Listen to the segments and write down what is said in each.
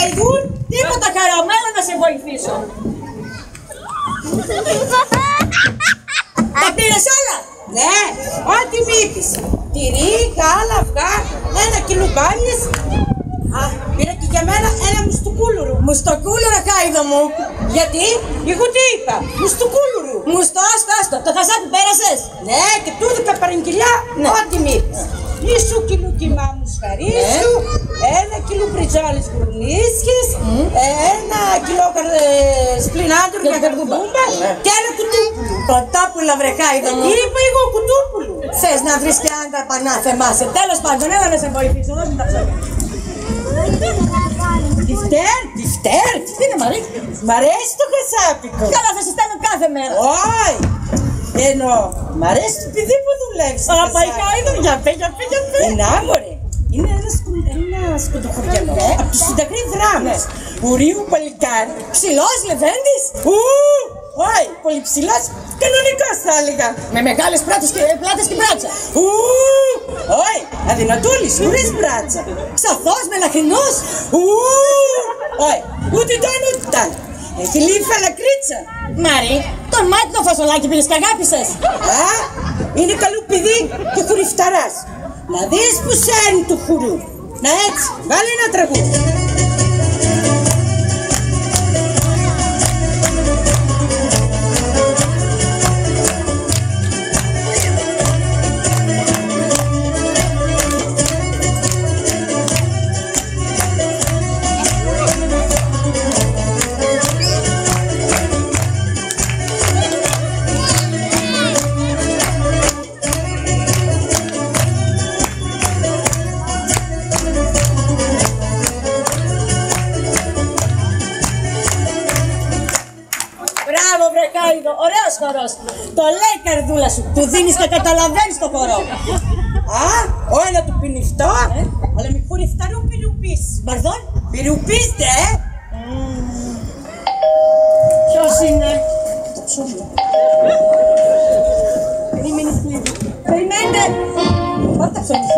Σεϊδούν, τίποτα καραμέλα να σε βοηθήσω. Τα πήρες όλα? Ναι, ό,τι μ' είπες. Τυρί, γάλα, αυγά, 1 κιλό μπάνιες. Α, πήρα και για μένα 1 μουστουκούλουρου. Μουστοκούλουρα, Χάιδο μου. Γιατί, εγώ τι είπα, μουστουκούλουρου. Μουστό, άστο. Το χασάπι πέρασες? Ναι, και τούτο τα παραγγελιά, ό,τι μ' είπες. Μισό κιλό κιμά μουσχαρίσου, 1 κιλό πριτζόλες γουρνίσκες, 1 κιλό σπλινάντουρ με καρδούμπα και 1 κουτούπουλου. Κοτόπουλο, βρε Χάιδο μου. Είπα εγώ κουτούπουλου. Θες να βρεις και αν τα πανάθεμά σε. Τέλος πάντων, έλα να σε βοηθήσω, δώσ' μου τα ψώνια. Τυφτέρ. Τι είναι, Μαρή? Μ' αρέσει το χασάπικο. Καλά, θα σε στέλνω κάθε μέρα. Όχι. Εννοώ, μ' αρέσει το παιδί που δουλεύεις. Απα, η Χάιδο, για πέ. Να, μωρέ. Είναι ένα σκοτοχωριανό από τους συνταγροί δράμες. Ουρίου παλικάρι. Ψηλός, λεβέντης. Όχι, πολύ ψηλός. Κανονικός θα έλεγα. Με μεγάλες πλάτες και μπράτσα. Όχι, αδυνατούλης, χωρίς μπράτσα. Ξαθός, μελαχρινός. Όχι, ούτε το ένα ούτε το άλλο. Έχει λίγη φαλακρίτσα. Μαρή, το μάτι το φασολάκι πήρες και αγάπησες. Α, είναι καλό παιδί και χουριφταράς. Να δεις που σέρνει του χουρού. Να έτσι, βάλε ένα τραγούδι. Ωραίος χορός. Το λέει η καρδούλα σου. Του δίνεις και καταλαβαίνεις το χορό. Α, όχι να του πινιφτώ, αλλά μη χουριφταρού πυρουπής. Μπαρδόν. Πυρουπής, δε. Ποιος είναι? Το ψωμί. Περιμένετε. Πάρ' τα ψωμί.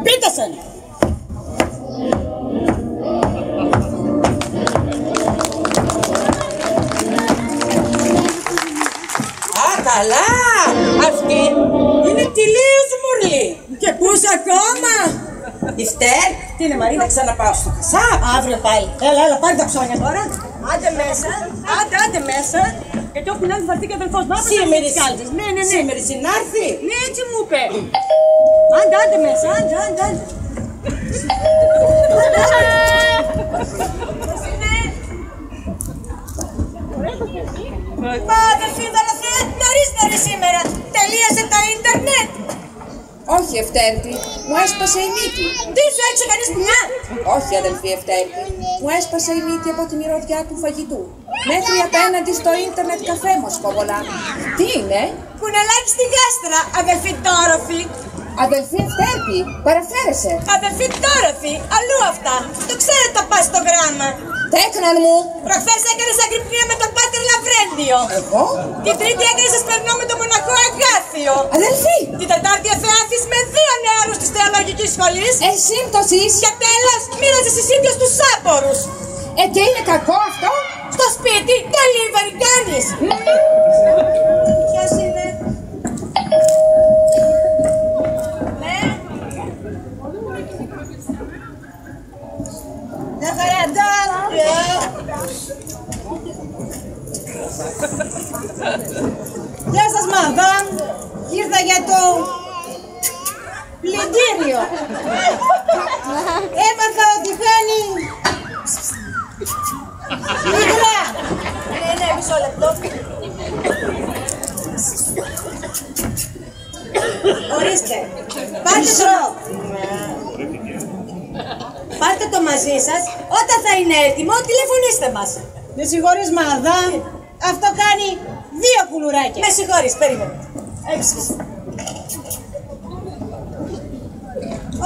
Πίτασαν. Α, καλά. Αυτή είναι τελείως μουρλή. Και πούς ακόμα? Ιστέρ, Τι είναι, Μαρίνα? να ξαναπάω στο χασάπ. Αύριο πάλι. Έλα, πάρε τα ψώνια τώρα. Άντε μέσα. Άντε μέσα. Γιατί όπου την άλλη θα έρθει και αδελφός μου. Σήμερα Ναι. σήμερα συνάρθει. Ναι, έτσι μου είπε. Άντε μέσα. Άντε. Μα αδελφή δωραθέ, νωρίς σήμερα. Τελείωσε το ίντερνετ. Όχι, Ευτέρτη, μου έσπασε η μύτη. Τι σου έξω κανείς μια? Όχι, αδελφή Ευτέρτη, μου έσπασε η μύτη από τη μυρωδιά του φαγητού. Μέχρι απέναντι στο ίντερνετ καφέ Μοσκοβολά. Τι είναι? Κουνελάκι στη γάστρα, αδελφή Τόροφη. Αδελφή Ευτέρτη, παραφέρεσαι. Αδελφή Τόροφη, αλλού αυτά. Το ξέρω το πας στο γράμμα. Τέκναν μου. Προχθές έκανες αγρυπνία με τον Πάτερ Λαβρέντιο. Εγώ? Την Τρίτη έκανες ασπερνό με τον μοναχό Αγάθιο. Αδελφή. Την Τετάρτη αθεάθης με 2 νεάρους της θεολογικής σχολής. Εσύμπτωσης. Και τέλος μοίραζες τις ίδιες τους σάπορους. Και είναι κακό αυτό? Στο σπίτι delivery κάνεις. Ποιος είναι? Ναι. Μια χαρά τώρα. Γεια σας, μαδάμ. Ήρθα για το πλυντήριο. Έμαθα ότι κάνει υγρά. Ναι, μισό λεπτό. Ορίστε. Πάρτε το μαζί σας. Όταν θα είναι έτοιμο, τηλεφωνήστε μας. Με συγχωρείς, Μαδάμ. Αυτό κάνει 2 κουλουράκια. Με συγχωρείς, περίμενε.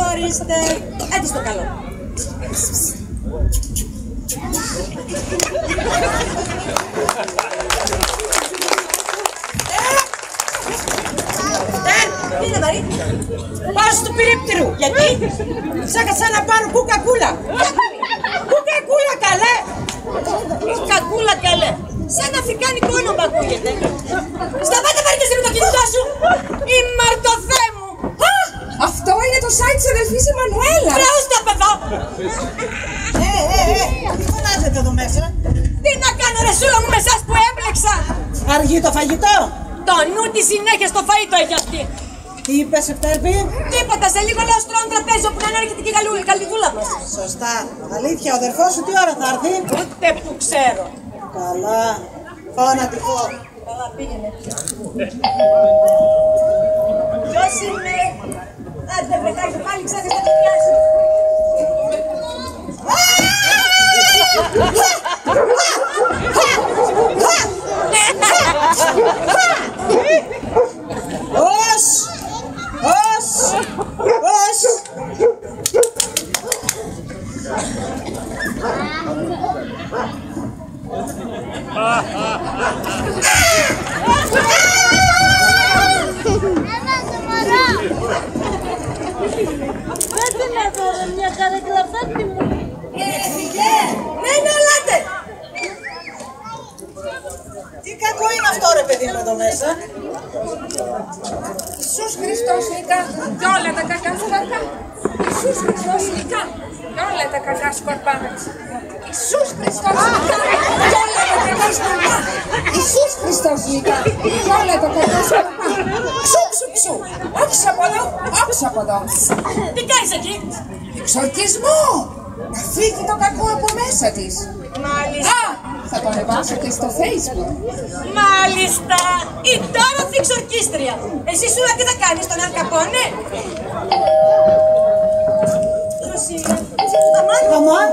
Ορίστε. Άντε στο καλό. Τι είναι, Μαρή? Πάω στο περίπτερο. Γιατί? Ξέχασα να πάρω κουκακούλα. Κουκακούλα, καλέ. Κακούλα καλέ. Σαν αφρικάνικο όνομα ακούγεται. Σταμάτα πάρετε με το κινητό σου. Η Μαρτοθέ μου. Αυτό είναι το site της αδελφής Εμμανουέλα. Μπρόστα παιδό. Τι φωνάζετε εδώ μέσα? Τι να κάνω ρε σούλα μου με εσάς που έμπλεξα. Αργεί το φαγητό. Το νου τη συνέχεια στο φαΐτο έχει αυτή. Τι είπες, Ευτέρπη? Τίποτα, σε λίγο λέω στρώνει τραπέζι όπου να έρχεται και η καλυβούλα μας. Σωστά. Αλήθεια, ο αδερφός σου τι ώρα θα έρθει? Ούτε που ξέρω. Καλά. Πάω να τη πω. Καλά, πήγαινε. Ποιος είναι? Άντε βρεκάκι, πάλι ξέχασε να το πιάσει. Άντε να δω μια καρεκλαφάτη μου. Ναι, ελάτε. Τι κακό είναι αυτό ρε παιδί μου εδώ μέσα? Ιησούς Χριστός νικά και όλα τα κακά σκορπά. Ιησούς Χριστός νικά και όλα τα κακά σκορπά. Ιησούς Χριστός νικά και όλα τα κακά σκορπά. Ιησούς Χριστός νικά και όλα τα κακά σκορπά. Ξου, ξου, ξου. Όχι από εδώ, όχι από εδώ. Τι κάνεις εκεί? Εξορκισμό. Να φύγει το κακό από μέσα της. Μάλιστα. Θα το ανεβάσω και στο Facebook. Μάλιστα. Η Ντόροθι εξορκίστρια. Εσύ Σούλα τι θα κάνεις, τον Αλκαπόνε? Ποιος είναι? Αμάν.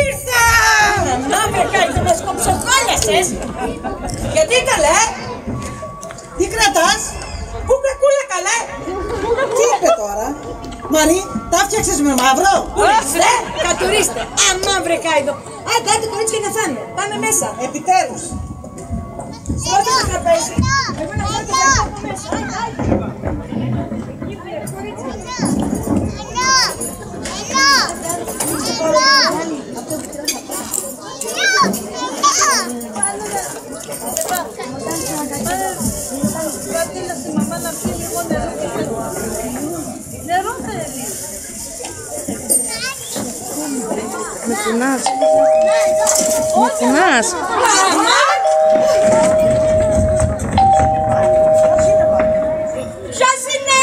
Ήρθα! Μαύρε κάτι, με σκοψοκόλιασες. Γιατί καλέ? Τι κρατάς? Κουκακούλα καλέ. Τι είπε τώρα? Μαρή, τα φτιάξες με μαύρο? Ορίστε, κατουρίστε. Μαύρε κάιδο. Άντε, άντε κορίτσια να φάμε. Πάμε μέσα. Επιτέλους. Σώστε το τραπέζι. Εγώ να φάω το φαγητό από μέσα. Με κουνάς. Με κουνάς. Ποιος είναι?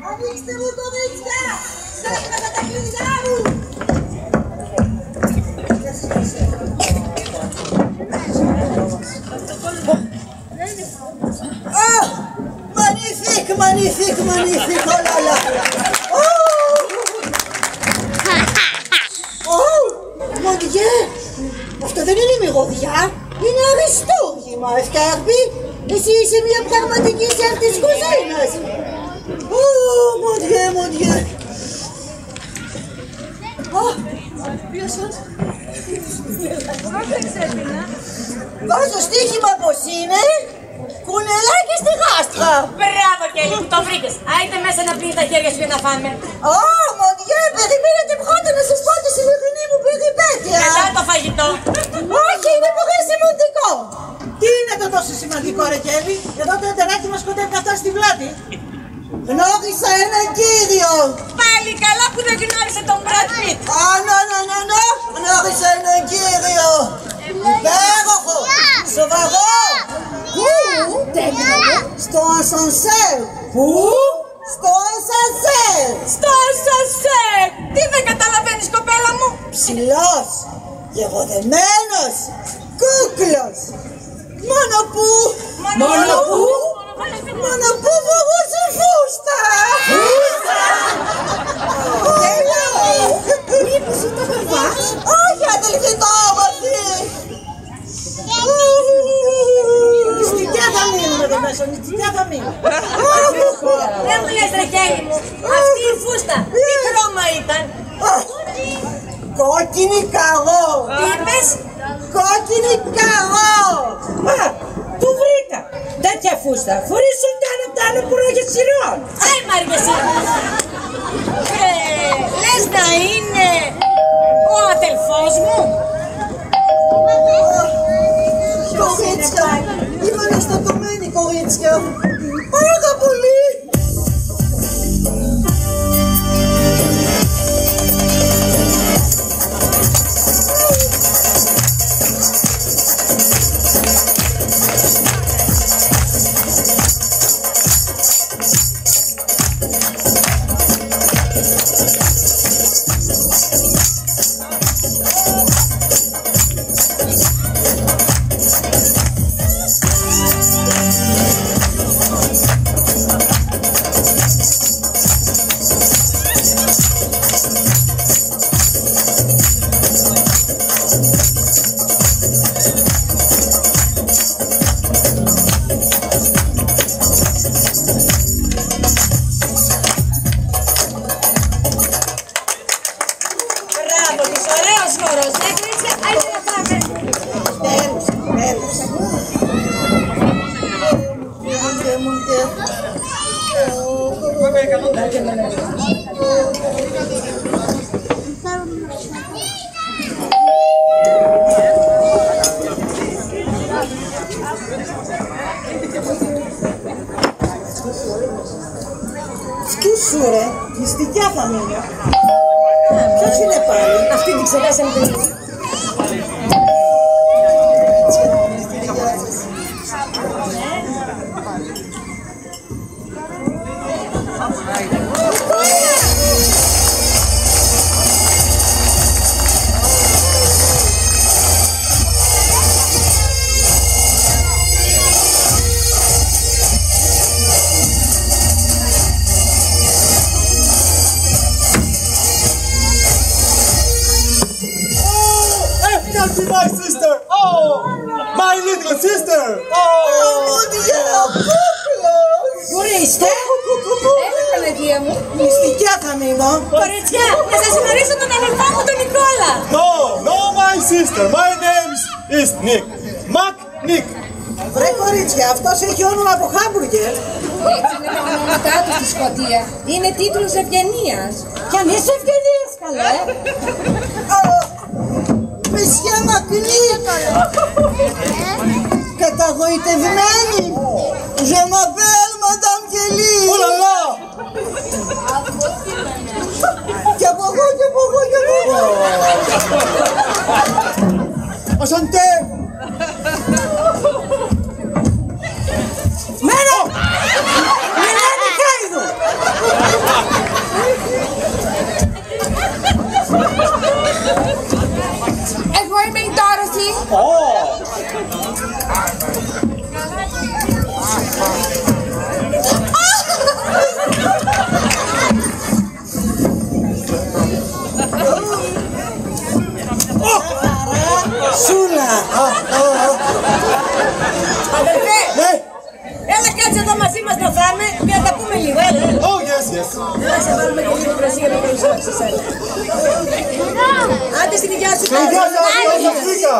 Ανοίξτε μου το δίτσια. Ψάχνετε τα κλειδιά μου. Magnifique, magnifique, magnifique, oh là là. Mon Dieu, αυτό δεν είναι μυγωδιά, είναι αριστούργημα, Ευτέρπη. Εσύ είσαι μια πραγματική σεφ της κουζίνας. Mon Dieu, mon Dieu. Βάζω στοίχημα πως είναι, κουνελάκι στη γάστρα. Μπράβο Κέλλη που το βρήκες. Άιτε μέσα να πλύνεις τα χέρια σου για να φάμε. Mon Dieu, περιμένετε πρώτα να σας πω τη σημερινή μου περιπέτεια. Μετά το φαγητό. Όχι, είναι πολύ σημαντικό. Τι είναι το τόσο σημαντικό ρε Κέλλη? Εδώ το εντεράκι μας κοντεύει να φτάσει στην πλάτη. Γνώρισα έναν κύριο. Πάλι καλά που δεν γνώρισε τον Brad Pitt. Ναι. Γνώρισα έναν κύριο. Υπέροχο. Σοβαρό. Πού? Στο ασανσέρ. Πού? Στο ασανσέρ. Στο σασέρ. Τι δεν καταλαβαίνεις κοπέλα μου? Ψηλός. Γεγοδεμένος. Κούκλος. Μόνο που. Μόνο που. Μόνο που φοβούσε φούστα. Φούστα. Μήπως ήταν μπαρβάς? Όχι, αδελφή, το όμορφη. Νηστικιά θα μείνουμε εδώ μέσα, νηστικιά θα μείνουμε. Δεν μου λες ρε γέννη μου, αυτή η φούστα, τι χρώμα ήταν? Κόκκινη καλό. Τι είπες? Κόκκινη καλό. Μα, του βρήκα. Τέτοια φούστα, φορεί σουλτάν απ' τα άλλα προγεσιριών. Άι Μαργεσί, λες να είναι ο αδελφός μου? Κορίτσια, είμαι αναστατωμένη κορίτσια. Πάρα πολύ. Σκούσου ρε, νηστικιά θα μείνω. Ποιος είναι πάλι? Αυτή την ξεχάσαμε την ίδια. My sister! Oh! My little sister! Μου διαλακούκλος! Ορίστε! Έλα Παναγία μου. Νηστικιά θα μείνω. Κοριτσιά, να σας γνωρίσω τον αδελφό μου τον Νικόλα! No, no, my sister. My name is Nick. Mac Nick. Βρε κορίτσια, αυτός έχει όνομα από χάμπουργκερ. Έτσι είναι τα ονόματά του στη Σκωτία. Είναι τίτλος ευγενίας. Κι αν είσαι ευγενίας καλέ. Μεσιά μακρύ. Καταγοητευμένη. Je m'appelle Madame Kelly. Oh là là! Κι από εγώ, κι από εγώ, κι από εγώ. Enchanté! Μέρα! Μιλάνη Κάιδου! Εγώ είμαι η Ντόροθι. Σούλα! Αδελφέ! Ναι! Έλα κάτσε εδώ μαζί μας να φάμε και να τα πούμε λίγο, έλα. Oh yes, yes. Να σε βάλουμε και λίγο κρασί για να περισσώσεις, έλα. Άντε στη δικιά σου Στην δικιά σας, στην Αφρικά.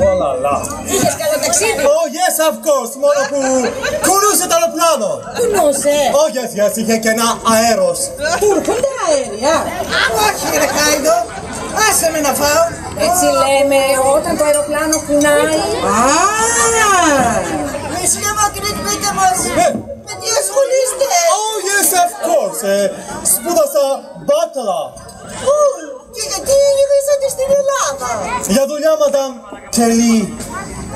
Oh là là. Είχες καλό ταξίδι. Oh yes, of course. Μόνο που κουρούσε το αεροπλάνο. Κουνούσε. Oh yes, yes. Είχε και ένα αέρος. Τούρκονται αέρια. Όχι ρε Κάιδο. Άσε με να φάω. Έτσι λέμε όταν το αεροπλάνο κουνάει. Μεσιά μακρύ, πείτε μας. Με τι ασχολείστε? Oh yes, of course. Σπούδασα μπάτλα. Και γιατί γυρίσατε στην Ελλάδα? Για δουλειά, Madame Kelly.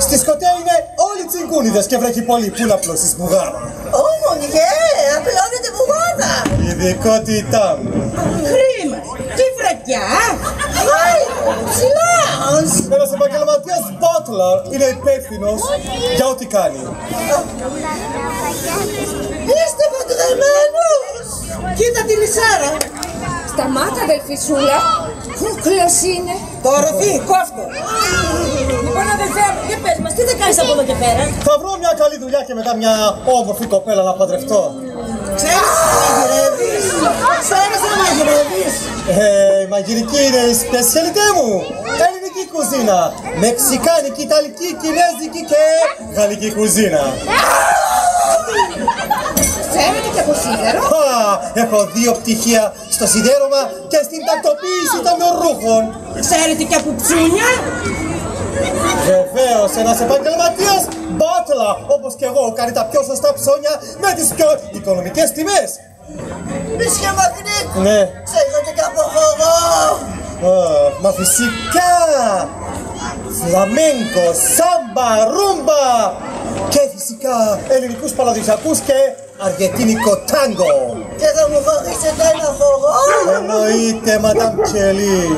Στη Σκωτία είναι όλοι τσιγκούνιδες και βρέχει πολύ. Πού να πλώσεις μπουγάδα. Μονιέ, απλώνετε μπουγάδα. Ειδικότητά μου. Χρήμα. Τι βρε Ποια? Ψηλάς! Ένας επαγγελματίας butler είναι υπεύθυνος για ό,τι κάνει. Είστε παντρεμένος! Κοίτα τη λυσάρα! Σταμάτα, αδελφισούλα. Κούκλος είναι. Το ροφή, κόφτο! Λοιπόν, αδελφέ μου, για πες μας, τι θα κάνεις από εδώ και πέρα? Θα βρω μια καλή δουλειά και μετά μια όμορφη κοπέλα να παντρευτώ. Ξέρεις να μαγειρεύεις! Ξέρεις να μαγειρεύεις! Η μαγειρική είναι η σπεσιαλιτέ μου. Ελληνική κουζίνα. Μεξικάνικη, ιταλική, κινέζικη και γαλλική κουζίνα. Ξέρετε και από σίδερο. Έχω 2 πτυχία στο σιδέρωμα και στην τακτοποίηση των ρούχων. Ξέρετε και από ψούνια! Βεβαίως, ένας επαγγελματίας butler, όπως και εγώ, κάνει τα πιο σωστά ψώνια με τις πιο οικονομικές τιμές. Μίσια Μαγνίκ! Ναι. Ξέρετε και από χώρο! Μα φυσικά! Φλαμέγκο, σάμπα, ρούμπα! Και φυσικά ελληνικούς παραδοσιακούς και αργεντίνικο τάγκο. Και θα μου χωρίσετε ένα χώρο! Εννοείται, Μαντάμ Τσέλι.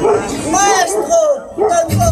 Μαέστρο! Τάγκο!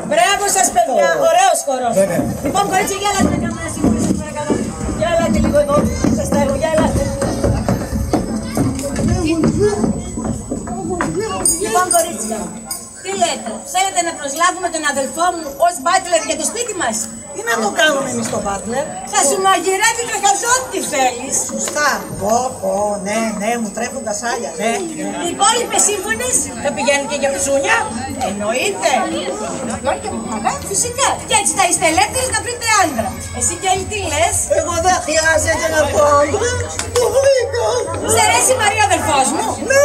Μπράβο σας, παιδιά, ωραίος χορός. Ναι. Λοιπόν, κορίτσια, για ελάτε να κάνουμε ένα σύμβουλο, σας παρακαλώ. Για ελάτε λίγο εδώ, σας τα έχω, για ελάτε. Λοιπόν, κορίτσια, τι λέτε, θέλετε να προσλάβουμε τον αδελφό μου ως μπάτλερ για το σπίτι μας? Τι να το κάνουμε εμείς το μπάτλερ? Θα σου μαγειρεύει και χαζό ό,τι θέλεις. Σωστά. Ναι, μου τρέφουν τα σάλια, ναι. Οι υπόλοιπες σύμφωνες Θα πηγαίνουν και για ψούνια. εννοείται. Φυσικά. Και έτσι θα είστε ελεύθερες να βρείτε άντρα. Εσύ και τι λες? Εγώ δεν χρειάζεται να πω άντρα. Το βρήκα. Σ' αρέσει η Μαρία, αδελφός μου? Ναι,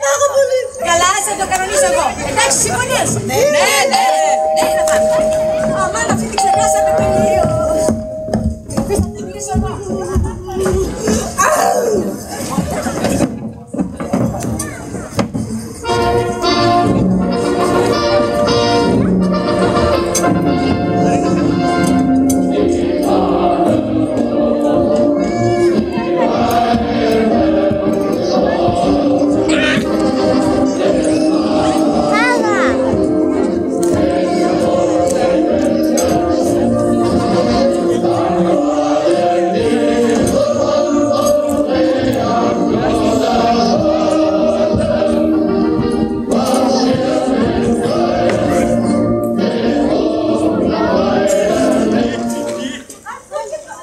πάρα πολύ. Καλά, θα το κανονίσω εγώ. Εντάξει, συμφωνείς? Ναι. να πάμε. Αμάν, αυτή την ξεχάσαμε τελείως. Θα την μιλήσω εγώ.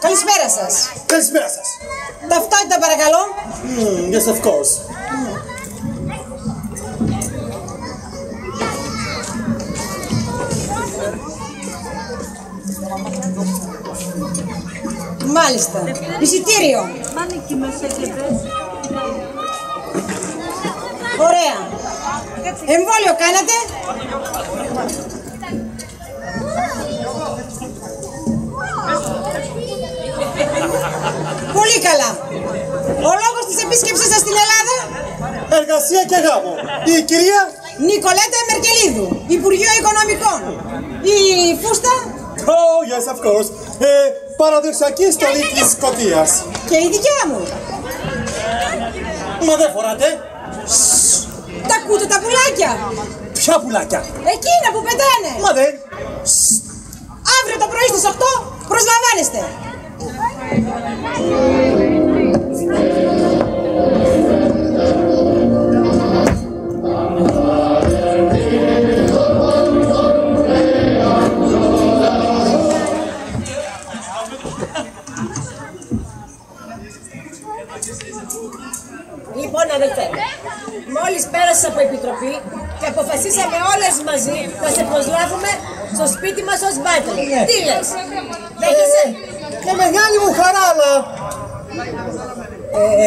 Καλησπέρα σας. Καλησπέρα σας. Ταυτότητα παρακαλώ. Yes, of course. Μάλιστα. Εισιτήριο. Ωραία. Εμβόλιο κάνατε? Πολύ καλά. Ο λόγος της επίσκεψης σας στην Ελλάδα? Εργασία και γάμο. Η κυρία... Νικολέτα Μερκελίδου, Υπουργείο Οικονομικών. Η φούστα? Oh, yes, of course. Παραδοσιακή στολή της Σκωτίας. Και η δικιά μου. Μα δεν φοράτε. Τα ακούτε τα πουλάκια? Ποια πουλάκια? Εκείνα που πετάνε. Μα δεν. Αύριο το πρωί στις 8 προσλαμβάνεστε. Λοιπόν, αδελφέ, μόλις πέρασες από επιτροπή και αποφασίσαμε όλες μαζί να σε προσλάβουμε στο σπίτι μας ως μπάτλερ. Τι λες? Δέχεσαι? Με μεγάλη μου χαρά, αλλά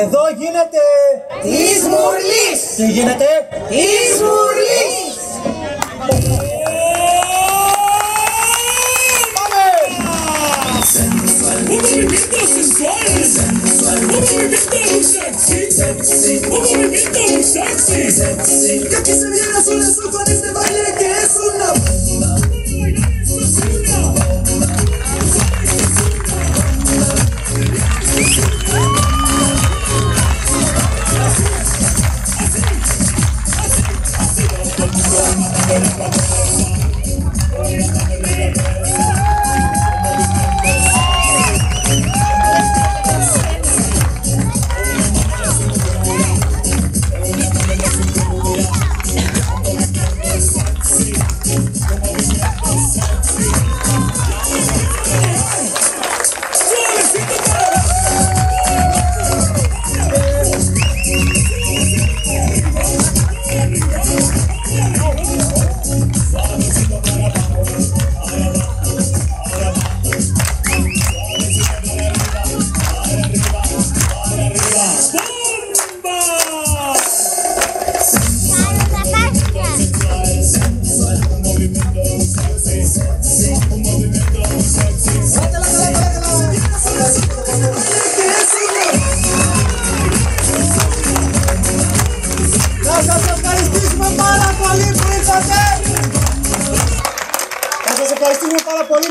Εδώ γίνεται... Της Μουρλής! Τι γίνεται? Της Μουρλής! Πάμε! Un movimiento sensual, un movimiento sexy, un movimiento sexy. Que aquí se viene azul azul con este baile que es una bomba. Esto es una bomba.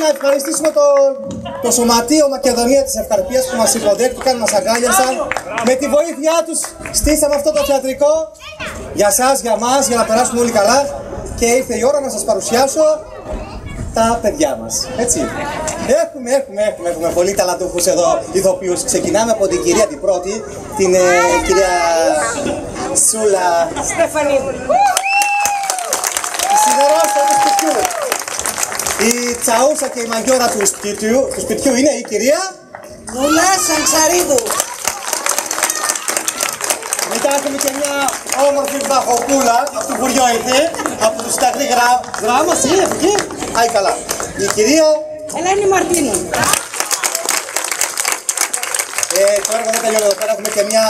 Να ευχαριστήσουμε το Σωματείο Μακεδονία της Ευκαρπίας που μας υποδέχτηκαν, μας αγκάλιασαν. Με τη βοήθειά τους στήσαμε αυτό το θεατρικό για σας, για μας, για να περάσουμε όλοι καλά. Και ήρθε η ώρα να σας παρουσιάσω τα παιδιά μας. Έτσι. Έχουμε πολύ ταλαντούχους εδώ ηθοποιούς. Ξεκινάμε από την κυρία την πρώτη, την κυρία Σούλα Στεφανίδου. Η σιδερόσα του σπιτιού. Η τσαούσα και η μαγιόρα του σπιτιού είναι η κυρία Δουλά Σανξαρίδου. Μετά έχουμε και μια όμορφη βραχοπούλα, αυτού που ήρθε, από τους σταθροί γράμμας, είναι εκεί. Άι καλά. Η κυρία Ελένη Μαρτίνου. Το έργο δεν τελειώνει εδώ πέρα, έχουμε και μια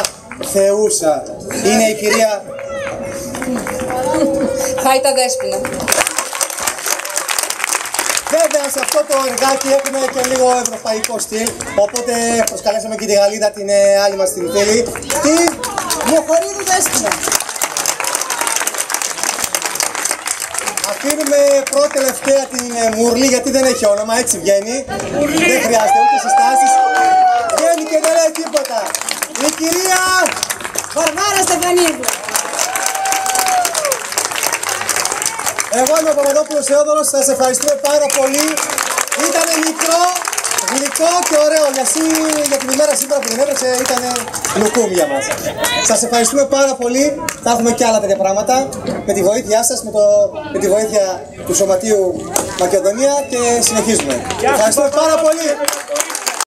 θεούσα. Είναι η κυρία Χάιτα Δέσποινα. Βέβαια σε αυτό το εργάκι έχουμε και λίγο ευρωπαϊκό στυλ, οπότε προσκαλέσαμε και τη Γαλλίδα, την άλλη μας την φίλη, τη Μοχορίδου Δέσποινα. Αφήνουμε πρώτη τελευταία την Μουρλή γιατί δεν έχει όνομα, έτσι βγαίνει. Δεν χρειάζεται ούτε συστάσεις. Βγαίνει και δεν λέει τίποτα. Η κυρία Βαρβάρα Στεφανίδου. Εγώ είμαι ο Παπαδόπουλος Θεόδωρος, σας ευχαριστούμε πάρα πολύ. Ήτανε μικρό, γλυκό και ωραίο. Για την ημέρα σήμερα που την έβρεξε ήταν λουκούμ για μας. Σας ευχαριστούμε πάρα πολύ. Θα έχουμε και άλλα τέτοια πράγματα με τη βοήθειά σας, με τη βοήθεια του Σωματείου Μακεδονία και συνεχίζουμε. Ευχαριστούμε πάρα πολύ.